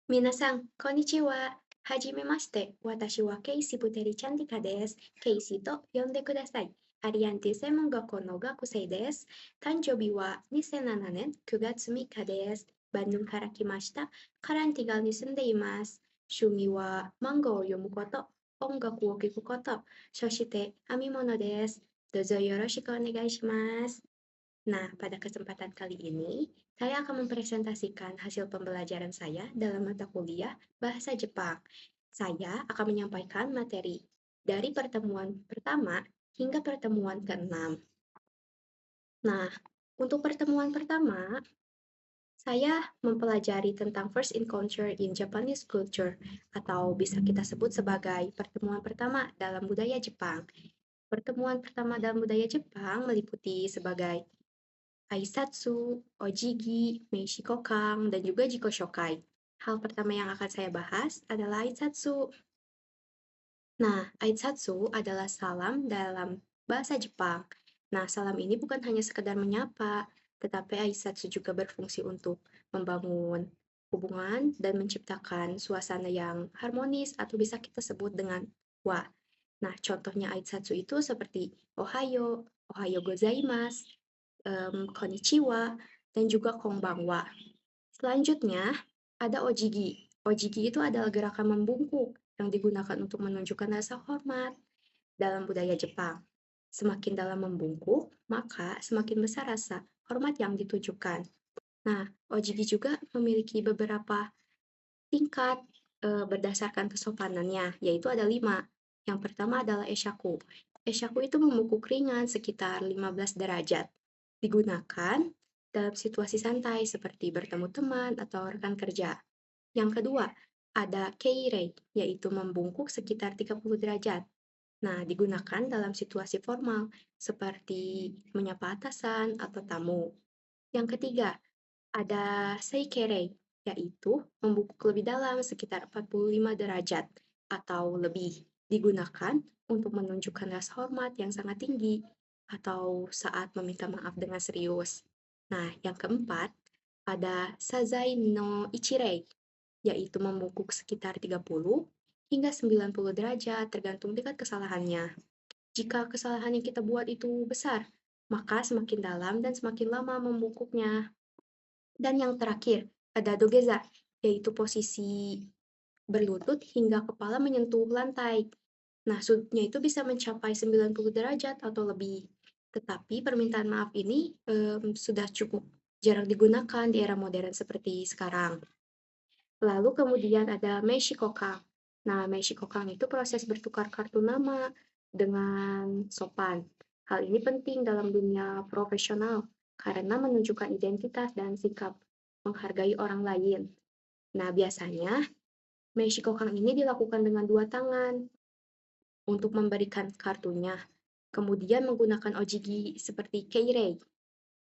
Minasan, konnichiwa. Hajimemashite. Watashi wa Keisi Puteri Chantika desu. Keisi to yonde kudasai. Arianti Seimon Gakko no Gakusei desu. Tanjobi wa 2007年9月3日です。Bandung kara kimashita. Karan tinggal ni sundeimasu. Shumi wa manga wo yomu koto. Ongaku wo kiku koto. Soshite amimono desu. Dozo yoroshiku onegai shimasu. Nah, pada kesempatan kali ini, saya akan mempresentasikan hasil pembelajaran saya dalam mata kuliah Bahasa Jepang. Saya akan menyampaikan materi dari pertemuan pertama hingga pertemuan ke-6. Nah, untuk pertemuan pertama, saya mempelajari tentang first encounter in Japanese culture, atau bisa kita sebut sebagai pertemuan pertama dalam budaya Jepang. Pertemuan pertama dalam budaya Jepang meliputi sebagai Aisatsu, Ojigi, Meishikokang, dan juga Jiko Shokai. Hal pertama yang akan saya bahas adalah Aisatsu. Nah, Aisatsu adalah salam dalam bahasa Jepang. Nah, salam ini bukan hanya sekedar menyapa, tetapi Aisatsu juga berfungsi untuk membangun hubungan dan menciptakan suasana yang harmonis atau bisa kita sebut dengan wa. Nah, contohnya Aisatsu itu seperti Ohayo, Ohayo gozaimasu, konnichiwa, dan juga konbanwa. Selanjutnya, ada ojigi. Ojigi itu adalah gerakan membungkuk yang digunakan untuk menunjukkan rasa hormat dalam budaya Jepang. Semakin dalam membungkuk, maka semakin besar rasa hormat yang ditujukan. Nah, ojigi juga memiliki beberapa tingkat berdasarkan kesopanannya, yaitu ada 5. Yang pertama adalah eshaku. Eshaku itu membungkuk ringan sekitar 15 derajat. Digunakan dalam situasi santai seperti bertemu teman atau rekan kerja. Yang kedua, ada keirei, yaitu membungkuk sekitar 30 derajat. Nah, digunakan dalam situasi formal seperti menyapa atasan atau tamu. Yang ketiga, ada seikerei, yaitu membungkuk lebih dalam sekitar 45 derajat atau lebih. Digunakan untuk menunjukkan rasa hormat yang sangat tinggi atau saat meminta maaf dengan serius. Nah, yang keempat, ada sazai no ichirei, yaitu membungkuk sekitar 30 hingga 90 derajat tergantung tingkat kesalahannya. Jika kesalahan yang kita buat itu besar, maka semakin dalam dan semakin lama membungkuknya. Dan yang terakhir, ada dogeza, yaitu posisi berlutut hingga kepala menyentuh lantai. Nah, sudutnya itu bisa mencapai 90 derajat atau lebih. Tetapi permintaan maaf ini sudah cukup jarang digunakan di era modern seperti sekarang. Lalu kemudian ada Meishikokang. Nah, Meishikokang itu proses bertukar kartu nama dengan sopan. Hal ini penting dalam dunia profesional karena menunjukkan identitas dan sikap menghargai orang lain. Nah, biasanya Meishikokang ini dilakukan dengan 2 tangan untuk memberikan kartunya. Kemudian menggunakan ojigi seperti keirei.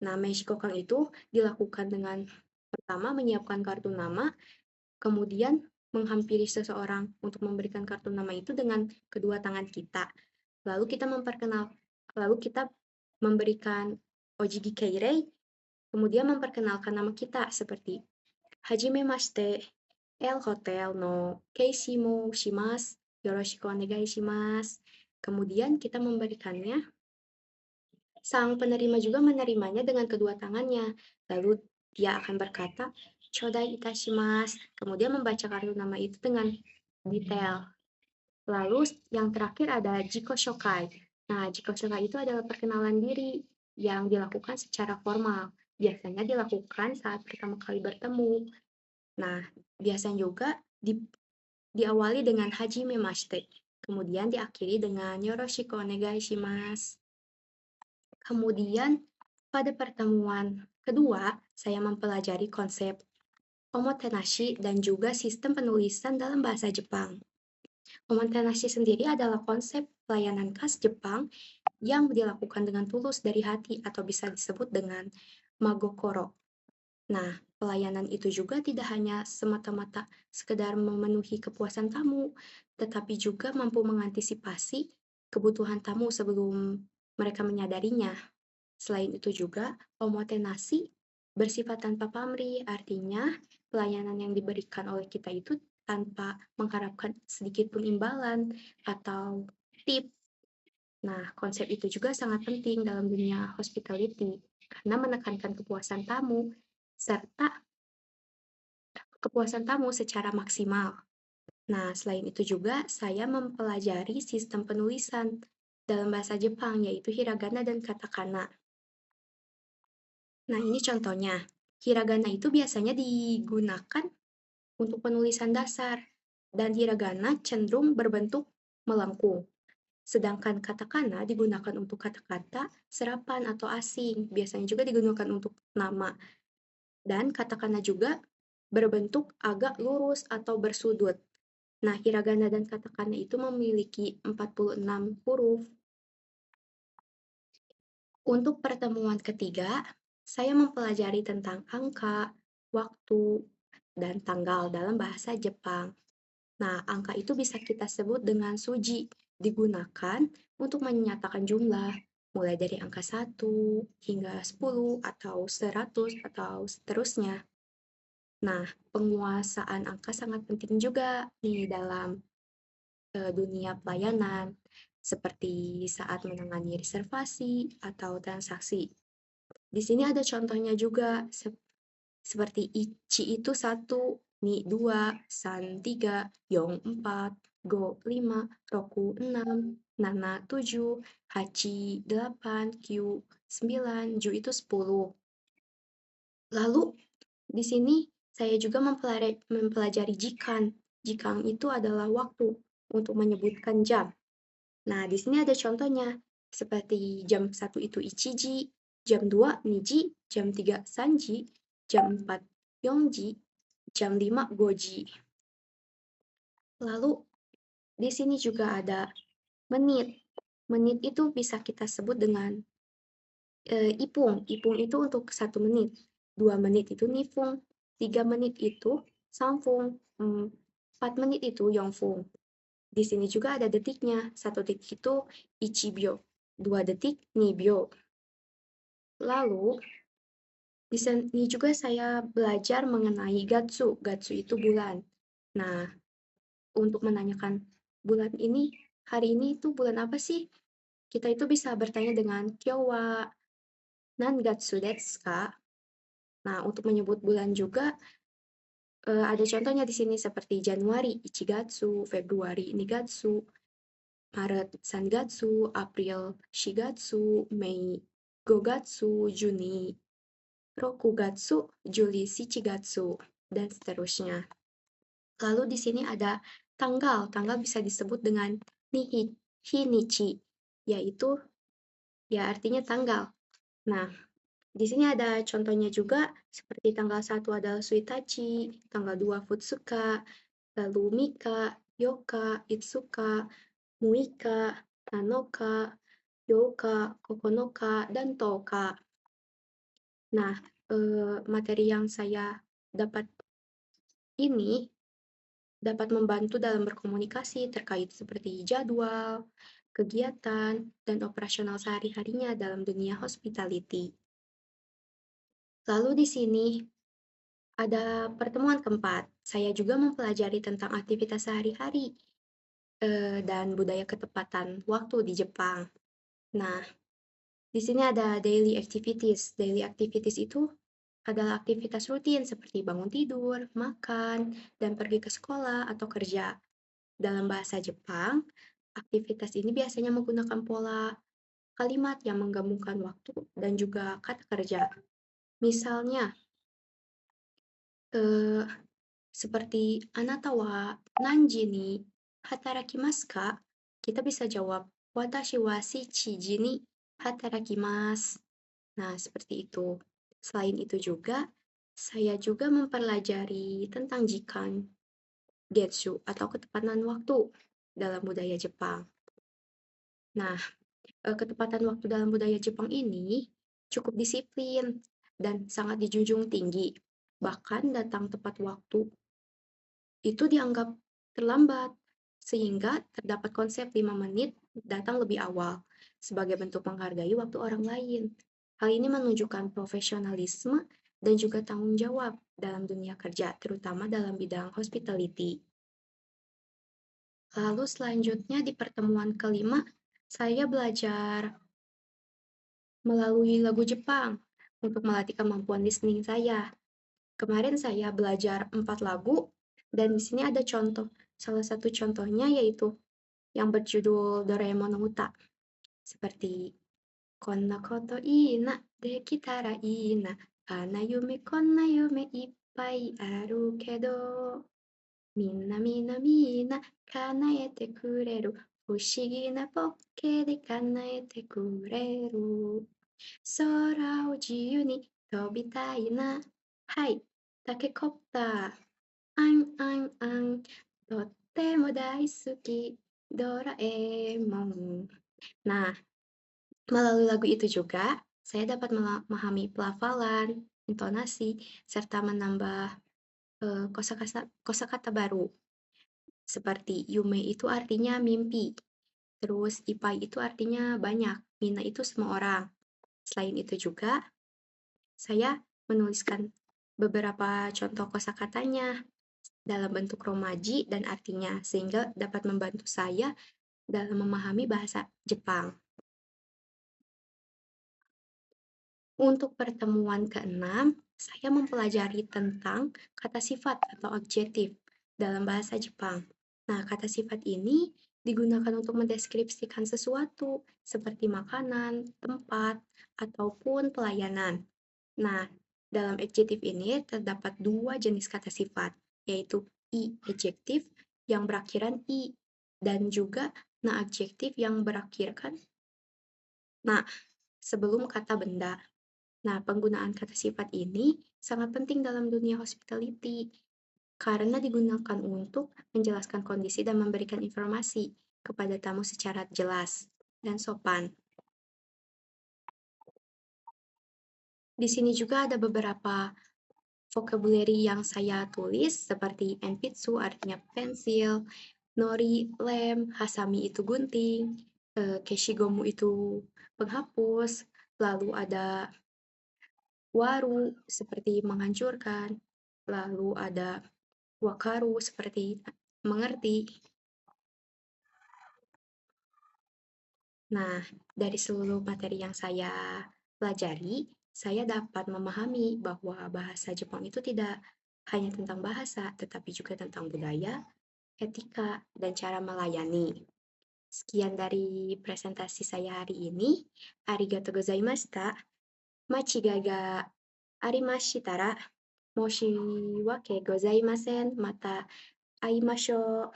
Nah, Meishikokang itu dilakukan dengan pertama menyiapkan kartu nama, kemudian menghampiri seseorang untuk memberikan kartu nama itu dengan kedua tangan kita. Lalu kita memberikan ojigi keirei, kemudian memperkenalkan nama kita seperti Hajimemashite, El Hotel no Keisi mo shimasu, yoroshiku onegai shimasu. Kemudian kita memberikannya, sang penerima juga menerimanya dengan kedua tangannya. Lalu dia akan berkata, Chodai itashimasu. Kemudian membaca kartu nama itu dengan detail. Lalu yang terakhir ada Jiko Shokai. Nah, Jiko Shokai itu adalah perkenalan diri yang dilakukan secara formal. Biasanya dilakukan saat pertama kali bertemu. Nah, biasanya juga diawali dengan Hajime Mashite, kemudian diakhiri dengan Yoroshiku onegai shimasu. Kemudian, pada pertemuan kedua, saya mempelajari konsep omotenashi dan juga sistem penulisan dalam bahasa Jepang. Omotenashi sendiri adalah konsep pelayanan khas Jepang yang dilakukan dengan tulus dari hati atau bisa disebut dengan magokoro. Nah, pelayanan itu juga tidak hanya semata-mata sekedar memenuhi kepuasan tamu, tetapi juga mampu mengantisipasi kebutuhan tamu sebelum mereka menyadarinya. Selain itu juga, omotenasi bersifat tanpa pamrih, artinya pelayanan yang diberikan oleh kita itu tanpa mengharapkan sedikit pun imbalan atau tip. Nah, konsep itu juga sangat penting dalam dunia hospitality karena menekankan kepuasan tamu secara maksimal. Nah, selain itu juga saya mempelajari sistem penulisan dalam bahasa Jepang, yaitu hiragana dan katakana. Nah, ini contohnya. Hiragana itu biasanya digunakan untuk penulisan dasar, dan hiragana cenderung berbentuk melengkung. Sedangkan katakana digunakan untuk kata-kata serapan atau asing, biasanya juga digunakan untuk nama. Dan katakana juga berbentuk agak lurus atau bersudut. Nah, hiragana dan katakana itu memiliki 46 huruf. Untuk pertemuan ketiga, saya mempelajari tentang angka, waktu, dan tanggal dalam bahasa Jepang. Nah, angka itu bisa kita sebut dengan suji, digunakan untuk menyatakan jumlah, mulai dari angka 1 hingga 10 atau 100 atau seterusnya. Nah, penguasaan angka sangat penting juga nih dalam dunia pelayanan, seperti saat menangani reservasi atau transaksi. Di sini ada contohnya juga, seperti Ichi itu 1, Ni 2, San 3, Yong 4, Go 5, Roku 6, Nana 7, Hachi 8, Q 9, Ju itu 10. Lalu, di sini saya juga mempelajari jikan. Jikan itu adalah waktu untuk menyebutkan jam. Nah, di sini ada contohnya, seperti jam 1 itu Ichiji, jam 2 Niji, jam 3 Sanji, jam 4 Yongji, jam 5 Goji. Lalu, di sini juga ada menit. Menit itu bisa kita sebut dengan ipung. Ipung itu untuk 1 menit. 2 menit itu nifung. 3 menit itu samfung. 4 menit itu yongfung. Di sini juga ada detiknya. 1 detik itu ichibyo. 2 detik nibyo. Lalu, di sini juga saya belajar mengenai gatsu. Gatsu itu bulan. Nah, untuk menanyakan bulan ini, hari ini itu bulan apa sih? Kita itu bisa bertanya dengan kyo wa nangatsu desu ka? Nah, untuk menyebut bulan juga ada contohnya di sini seperti Januari Ichigatsu, Februari Nigatsu, Maret Sangatsu, April Shigatsu, Mei Gogatsu, Juni Rokugatsu, Juli Shichigatsu, dan seterusnya. Lalu di sini ada tanggal. Tanggal bisa disebut dengan hinichi, yaitu ya artinya tanggal. Nah, di sini ada contohnya juga, seperti tanggal 1 adalah Suitachi, tanggal 2 Futsuka, lalu Mika, Yoka, Itsuka, Muika, Nanoka, Yoka, Kokonoka, dan Toka. Nah, materi yang saya dapat ini dapat membantu dalam berkomunikasi terkait seperti jadwal, kegiatan, dan operasional sehari-harinya dalam dunia hospitality. Lalu di sini ada pertemuan keempat. Saya juga mempelajari tentang aktivitas sehari-hari dan budaya ketepatan waktu di Jepang. Nah, di sini ada daily activities. Daily activities itu adalah aktivitas rutin seperti bangun tidur, makan, dan pergi ke sekolah atau kerja. Dalam bahasa Jepang, aktivitas ini biasanya menggunakan pola kalimat yang menggabungkan waktu dan juga kata kerja. Misalnya, seperti anata wa nanji ni hatarakimasu ka? Kita bisa jawab watashi wa shichiji ni hatarakimasu. Nah, seperti itu. Selain itu juga, saya juga mempelajari tentang jikan, getsu, atau ketepatan waktu dalam budaya Jepang. Nah, ketepatan waktu dalam budaya Jepang ini cukup disiplin dan sangat dijunjung tinggi. Bahkan datang tepat waktu itu dianggap terlambat, sehingga terdapat konsep 5 menit datang lebih awal sebagai bentuk menghargai waktu orang lain. Hal ini menunjukkan profesionalisme dan juga tanggung jawab dalam dunia kerja, terutama dalam bidang hospitality. Lalu selanjutnya di pertemuan kelima, saya belajar melalui lagu Jepang untuk melatih kemampuan listening saya. Kemarin saya belajar 4 lagu, dan di sini ada contoh. Salah satu contohnya yaitu yang berjudul Doraemon no Uta. Seperti Konna koto ii na dekitara ii na, ana yume konna yume ippai aru kedo, minna minna minna kanaete kureru, fushigi na pokke de kanaete kureru. Sora o jiyu ni tobitai na. Hai, takekopta. Ang ang ang. Totemo daisuki Doraemon. Nah, melalui lagu itu juga, saya dapat memahami pelafalan, intonasi, serta menambah kosakata baru. Seperti yume itu artinya mimpi, terus ipai itu artinya banyak, mina itu semua orang. Selain itu juga, saya menuliskan beberapa contoh kosakatanya dalam bentuk romaji dan artinya, sehingga dapat membantu saya dalam memahami bahasa Jepang. Untuk pertemuan keenam, saya mempelajari tentang kata sifat atau adjektif dalam bahasa Jepang. Nah, kata sifat ini digunakan untuk mendeskripsikan sesuatu seperti makanan, tempat, ataupun pelayanan. Nah, dalam adjektif ini terdapat 2 jenis kata sifat, yaitu i adjektif yang berakhiran i dan juga na adjektif yang berakhiran na sebelum kata benda. Nah, penggunaan kata sifat ini sangat penting dalam dunia hospitality karena digunakan untuk menjelaskan kondisi dan memberikan informasi kepada tamu secara jelas dan sopan. Di sini juga ada beberapa vocabulary yang saya tulis seperti enpitsu artinya pensil, nori lem, hasami itu gunting, keshigomu itu penghapus, lalu ada waru seperti menghancurkan, lalu ada wakaru seperti mengerti. Nah, dari seluruh materi yang saya pelajari, saya dapat memahami bahwa bahasa Jepang itu tidak hanya tentang bahasa, tetapi juga tentang budaya, etika, dan cara melayani. Sekian dari presentasi saya hari ini. Arigatou gozaimashita. Machigai ga arimashitara, moshi wake gozaimasen. Mata aimashou.